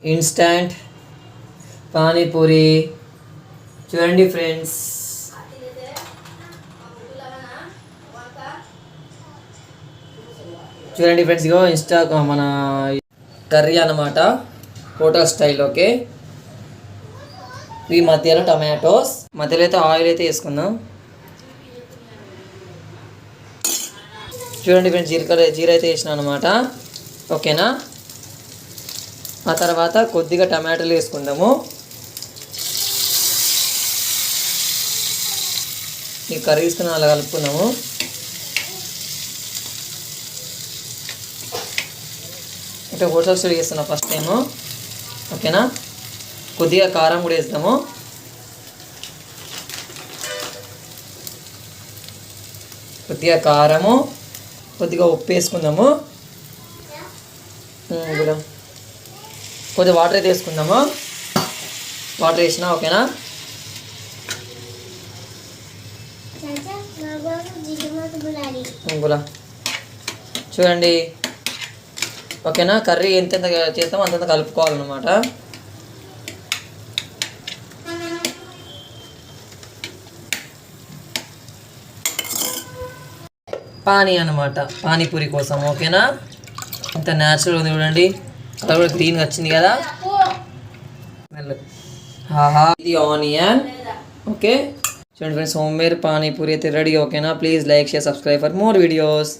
Instant panipuri చూడండి friends. చూడండి friends, ఇగో మన కర్రీ అన్నమాట, హోటల్ స్టైల్. ఓకే, ఈ మధ్యలో టమాటోస్, మధ్యలో అయితే ఆయిల్ అయితే వేసుకుందాం. చూడండి ఫ్రెండ్స్, జీర అయితే వేసినా అనమాట. ఓకేనా, ఆ తర్వాత కొద్దిగా టమాటాలు వేసుకుందాము. ఈ కర్రీ తీసుకుని అలా కలుపుకుందాము. ఇట్లా హోటల్ స్టైల్ చేస్తున్నా ఫస్ట్ టైము. ఓకేనా, కొద్దిగా కారం కూడా వేస్తాము. కొద్దిగా కారము, కొద్దిగా ఉప్పు వేసుకుందాము. కొద్దిగా వాటర్ అయితే వేసుకుందాము. వాటర్ వేసినా. ఓకేనా, చూడండి. ఓకేనా, కర్రీ ఎంతెంత చేస్తామో అంతంత కలుపుకోవాలన్నమాట. పానీ అన్నమాట, పానీపూరి కోసం. ఓకేనా, ఇంత న్యాచురల్ ఉంది చూడండి, కలర్ కూడా గ్రీన్గా వచ్చింది కదా. ఇది ఆనియన్. ఓకే, చూడండి ఫ్రెండ్స్, హోమ్ మేడ్ పానీపూరి అయితే రెడీ. ఓకేనా, please like, share, subscribe for more videos.